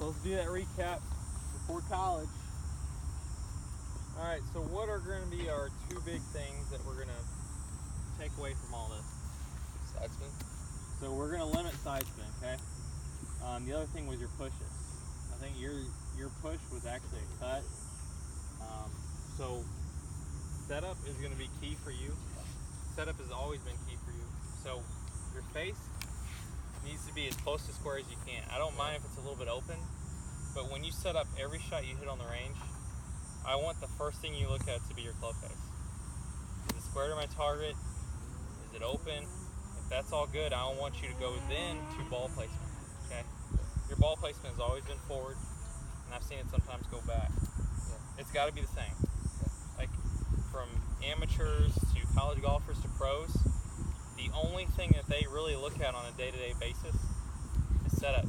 So let's do that recap before college. All right, so what are going to be our two big things that we're going to take away from all this? Side spin. So we're going to limit side spin, okay? The other thing was your pushes. I think your push was actually a cut. So setup is going to be key for you. Setup has always been key for you. So your face needs to be as close to square as you can. I don't mind if it's a little bit open, but when you set up every shot you hit on the range, I want the first thing you look at to be your club face. Is it square to my target? Is it open? If that's all good, I want you to go then to ball placement, okay? Your ball placement has always been forward, and I've seen it sometimes go back. It's got to be the same. Like from amateurs to college golfers to pros, the only thing that they really look at on a day-to-day basis is setup,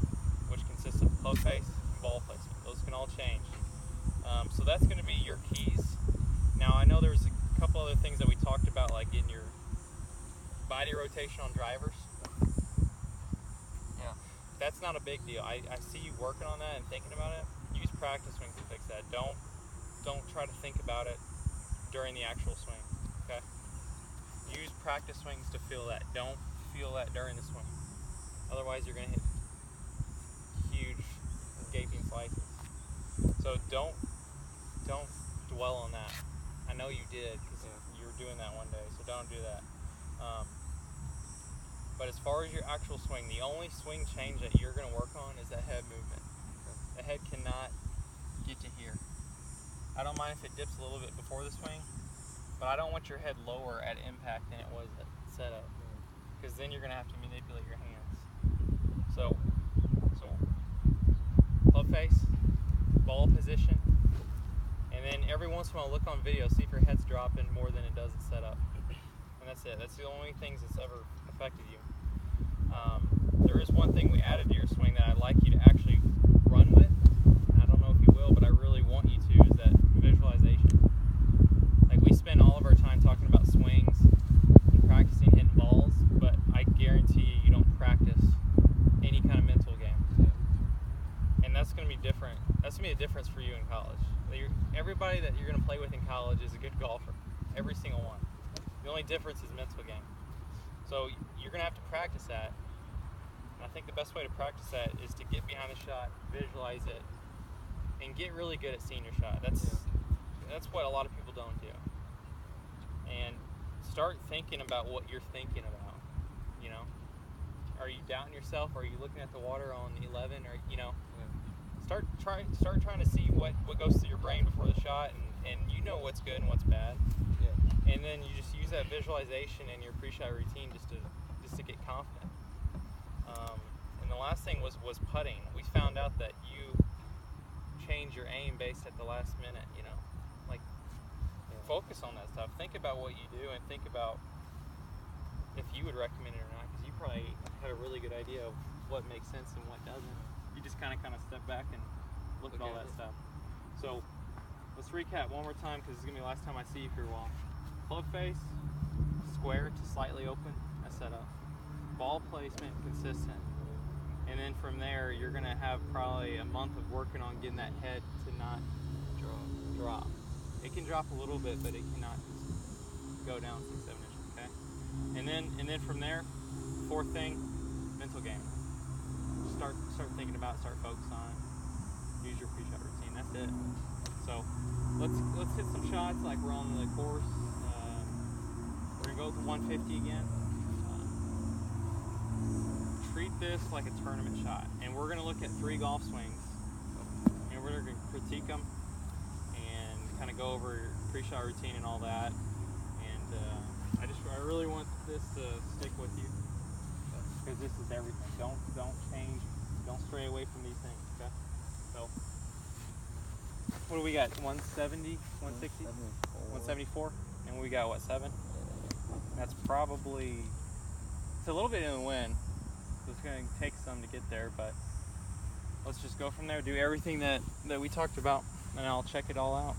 which consists of club face and ball placement. Those can all change. So that's going to be your keys. Now I know there's a couple other things that we talked about, like getting your body rotation on drivers. Yeah. That's not a big deal. I see you working on that and thinking about it. Use practice swings to fix that. Don't try to think about it during the actual swing. Okay? Use practice swings to feel that. Don't feel that during the swing. Otherwise you're going to hit huge gaping slices. So don't dwell on that. I know you did because you were doing that one day, so don't do that. But as far as your actual swing, the only swing change that you're going to work on is that head movement. The head cannot get to here. I don't mind if it dips a little bit before the swing, but I don't want your head lower at impact than it was at setup, because then you're going to have to manipulate your hands. So club face, ball position, and then every once in a while look on video, see if your head's dropping more than it does at setup. And that's it. That's the only things that's ever affected you. There is one thing we added to your swing that I'd like you to actually run with. I don't know if you will, but I really want you to, is that visualization. Like, we spend all of our time talking about swings and practicing hitting balls, but I guarantee you don't practice any kind of mental game. And that's going to be different. That's going to be a difference for you in college. Everybody that you're going to play with in college is a good golfer. Every single one. The only difference is mental game. So you're going to have to practice that. And I think the best way to practice that is to get behind the shot, visualize it, and get really good at seeing your shot. That's what a lot of people don't do. And start thinking about what you're thinking about. You know, are you doubting yourself? Are you looking at the water on the 11? Or start trying to see what goes through your brain before the shot, and you know what's good and what's bad. And then you just use that visualization in your pre-shot routine just to get confident. And the last thing was putting. We found out that you change your aim based at the last minute. Focus on that stuff. Think about what you do and think about if you would recommend it or not, because you probably had a really good idea of what makes sense and what doesn't. You just kind of step back and look at all that stuff. So let's recap one more time, because it's going to be the last time I see you for a while. Club face, square to slightly open, that's set up. Ball placement, consistent. And then from there, you're going to have probably a month of working on getting that head to not drop. It can drop a little bit, but it cannot just go down 6-7 inches, okay? And then from there, fourth thing, mental game. Start thinking about it, start focusing on it. Use your pre-shot routine, that's it. So let's hit some shots like we're on the course. We're gonna go with the 150 again. Treat this like a tournament shot, and we're gonna look at 3 golf swings, and we're gonna critique them and kind of go over your pre-shot routine and all that. And I really want this to stick with you, because this is everything. Don't change. Don't stray away from these things. Okay. So what do we got? 170, 160, 174, and we got what, 7? That's probably, it's a little bit in the wind. So it's going to take some to get there, but let's just go from there. Do everything that we talked about, and I'll check it all out.